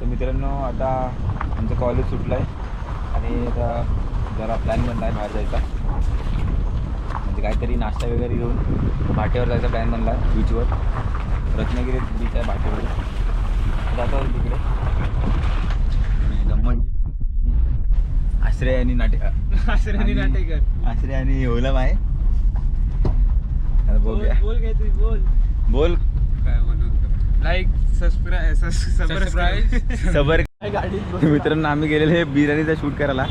मित्रांनो आता आमचं कॉलेज सुटलं आहे आणि आता जरा प्लॅन बनला आहे बाहेर जायचा, म्हणजे काहीतरी नाश्ता वगैरे घेऊन भाट्यावर जायचा प्लॅन बनला आहे. बीचवर रत्नागिरी बीच आहे भाट्यावर, जातो तिकडे. आश्रय आणि आश्रय आणि ओलम आहे. बघूया. बोल काय बोलू, लाईक सबर. मित्रांनो आम्ही गेलेले बिर्याणीचा शूट करायला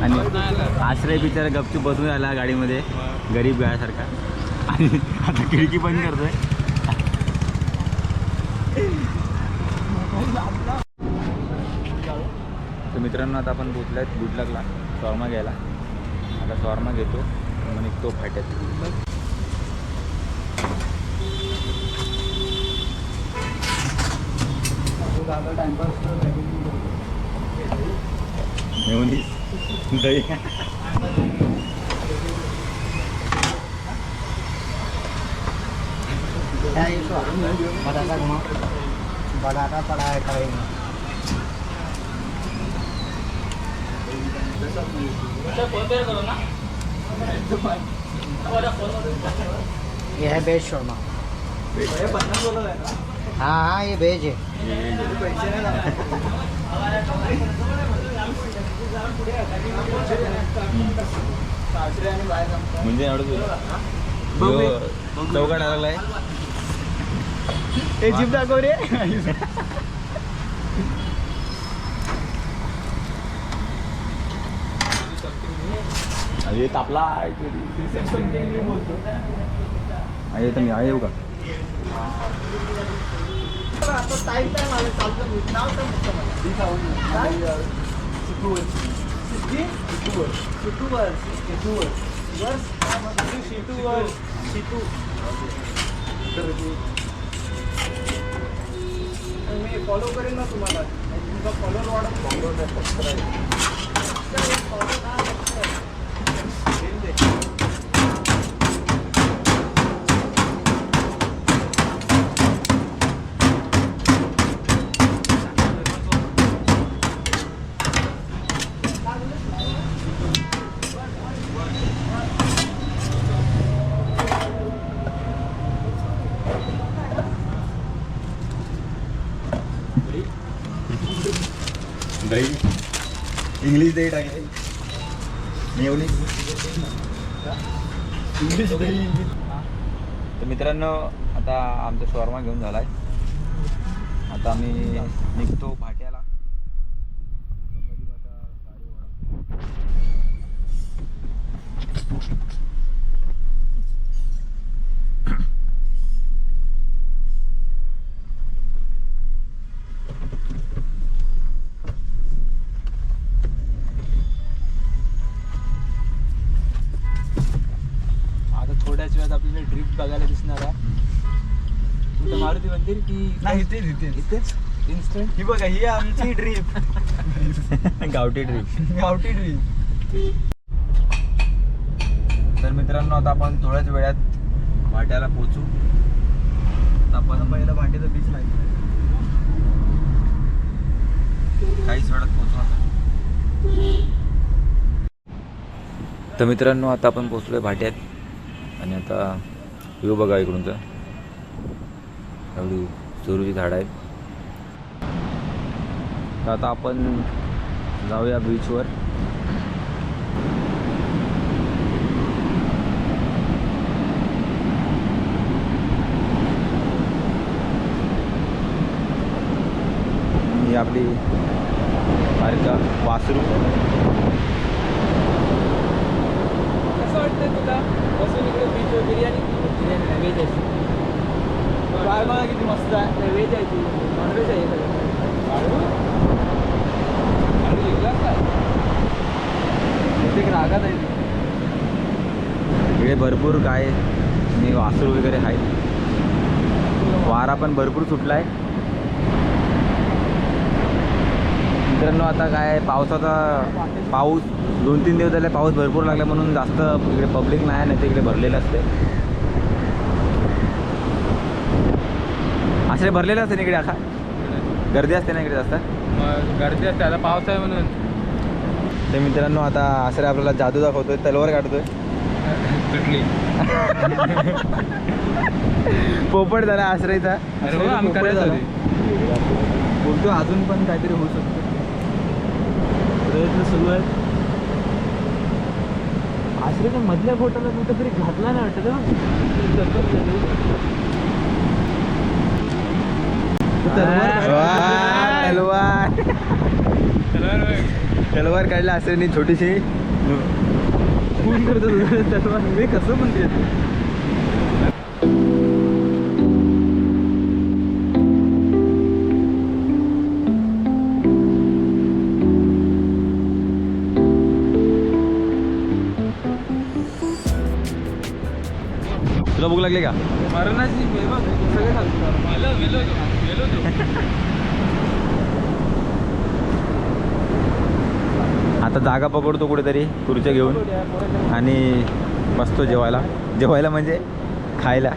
आणि आश्रय बिचारा गपचूप बसून आला गाडीमध्ये गरीब गायासारखा आणि आता खिडकी बंद करतोय. तर मित्रांनो आता आपण पोचलाय बुटलकला शॉर्मा घ्यायला. आता शॉर्मा घेतो मग निघतो फाट्यात. दही बटाटा पड़ा है कढ़ाई में. ये है वेज शोरमा. हाँ हाँ ये वेज है. म्हणजे चौकाट लागलाय. ये जीप दाखव रे. अरे तापला आहे तर मी आहे येऊ का. मी फॉलो करेन ना तुम्हाला. तुमचा फॉलोअर वाढत. दही इंग्लिश दही टाकले. इंग्लिश दही. तर मित्रांनो आता आमचा शॉर्मा घेऊन झालाय. आता आम्ही निघतो भाट्याला. थोड्याच वेळात आपल्याला ड्रिफ्ट बघायला दिसणार आहे. तुमचं मारुती मंदिर की नाही इथेच इन्स्टंट. ही बघा ही आमची ट्रिप. गावठी ट्रिप. गावठी ड्रिफ्ट. तर मित्रांनो आता आपण थोड्याच वेळात भाट्याला पोहोचू. आपण पहिला भाट्याचा बीच नाही काहीच वेळात पोहोचू. तर मित्रांनो आता आपण पोहोचलोय भाट्यात आणि आता व्ह्यू बघा इकडूनचा. एवढी चोरूची झाडं आहेत. तर आता आपण जाऊया बीचवर. ही आपली बारीका वासरू. कसं वाटतं तुला बसून इकडे बीचवर? बिर्याणी व्हेज आहे. काय बघा किती मस्त आहे. व्हेज आहे ती. नॉनव्हेज आहे सगळं रागात आहे. इकडे भरपूर काय मी वासरू वगैरे आहेत. वारा पण भरपूर सुटला आहे. मित्रांनो आता काय पाऊस 2-3 दिवस झाले पाऊस भरपूर लागला म्हणून जास्त इकडे पब्लिक नाही, नाही तर इकडे भरलेलं असते. आश्रय भरलेला असते इकडे आखा. गर्दी असते ना इकडे जास्त. मग गर्दी असते आता पाऊस आहे म्हणून. तर मित्रांनो आता आश्रय आपल्याला जादू दाखवतोय, तलवार काढतोय. तुटली. पोपट झाला आश्रयचा. अरे हो, आम्ही करायचं होती. बोलतो अजून पण काहीतरी होऊ शकतं. प्रयत्न सुरू आहेत. आश्रयच्या मधल्या फोटोला कुठं तरी घातला नाही वाटत ना. तलवार तलवार काढला आश्रयनी छोटीशी. फोन करतो तलवार मी कसं म्हणते. तुला भूक लागली का? मरणाची सगळे आता जागा पकडतो कुठेतरी खुर्च्या घेऊन आणि बसतो जेवायला. जेवायला म्हणजे खायला.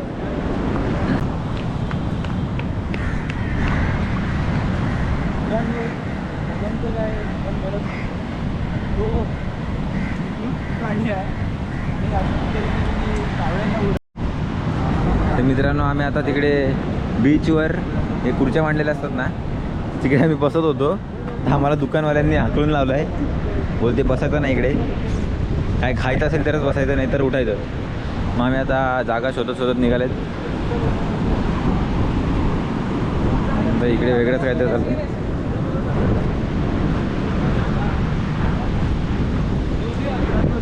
तर मित्रांनो आम्ही आता तिकडे बीचवर हे खुर्च्या मांडलेल्या असतात ना, तिकडे आम्ही बसत होतो. तर आम्हाला दुकानवाल्यांनी हाकलून लावलं आहे. बोलते बसायचं नाही इकडे, काय खायचं असेल तरच बसायचं, नाही तर उठायचं. मग आम्ही आता जागा शोधत शोधत निघालेत. तर इकडे वेगळंच काहीतरी चालतं.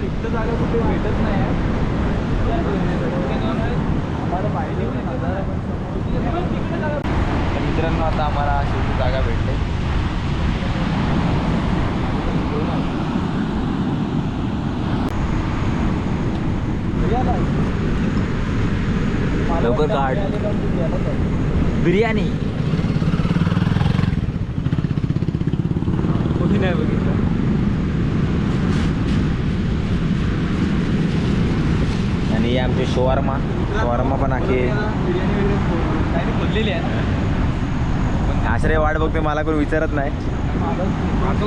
रिक्त जागा कुठे भेटत नाही. मित्रांनो आता आम्हाला शेवटी जागा भेटते. लवकर काढ. बिर्याणी कोणी नाही बघितलं. आणि हे आमचे शोवारमा पण आहे. बिर्याणी खोललेली आहे. आश्रय वाट बघते, मला कोण विचारत नाही.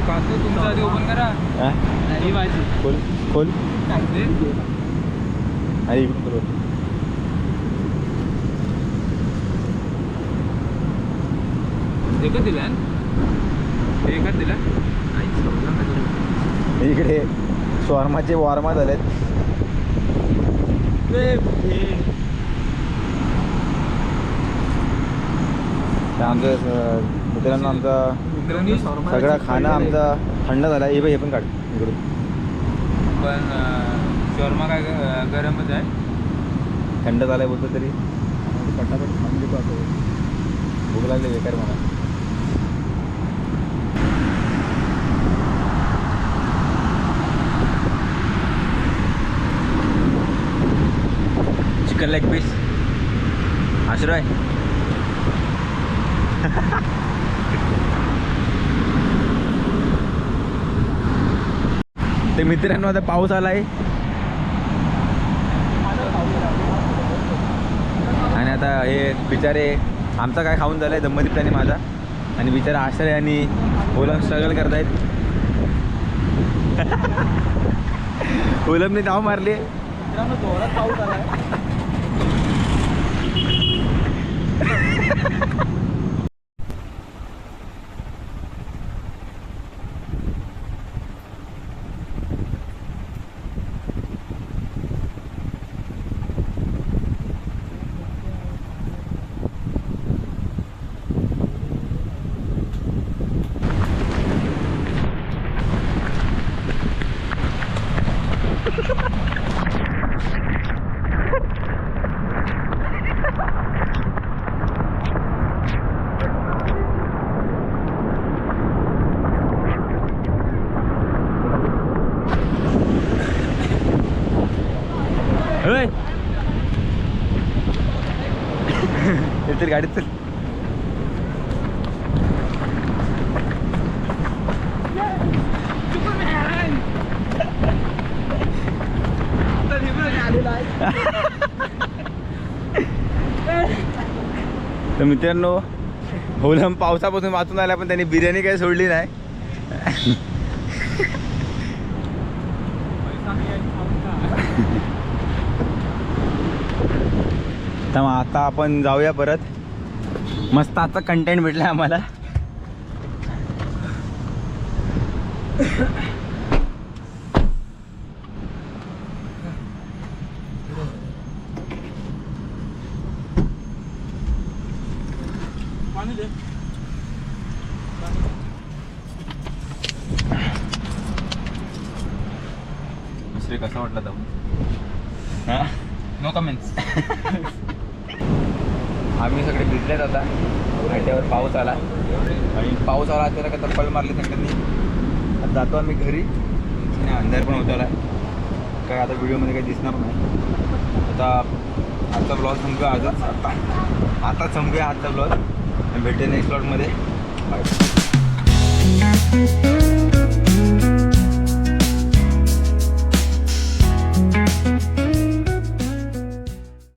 कातो तुमचं आधी ओपन करा. हा? ही माझी खोल खोल. ते आणि इकडून करू. एकच दिला एकच दिला. इकडे शोवारमाचे वारमा झालेत. तर आमचं मित्रांनो आमचा सगळा खाणं आमचा थंड झाला. हे बघ, हे पण काढ इकडून. पण शॉर्मा काय गरमच आहे. थंड झालाय बोलतो तरी पटापट खाऊन घेतो. आता भूक लागली बेकार मला. चिकन लेग पीस आश्रय. ते मित्रांनो आता पाऊस आलाय आणि आता हे बिचारे आमचा काय खाऊन झालाय दम्मदीप आणि माझा, आणि बिचारा आश्रय आणि ओलम स्ट्रगल करतायत. ओलमने धाव मारली. मित्रांनो जोरात पाऊस आलाय. तर गाडीत चल. तर मित्रांनो ओलम पावसापासून वाचून आला, पण त्यांनी बिर्याणी काही सोडली नाही. तर मग आता आपण जाऊया परत. मस्त आता कंटेंट भेटलाय आम्हाला. पाणी दे. दुसरे कसं वाटलं तर नो कमेंट्स. आम्ही सगळे भिजलेत आता. फाट्यावर पाऊस आला आणि पाऊस आला त्याला का तप्पल मारली सगळ्यांनी. आता जातो आम्ही घरी. आणि अंधार पण होत आला. काय आता व्हिडिओमध्ये काही दिसणार नाही. आता आजचा ब्लॉग संपूया. आता संपूया आजचा ब्लॉग. भेटूया नेक्स्ट ब्लॉगमध्ये. बाय.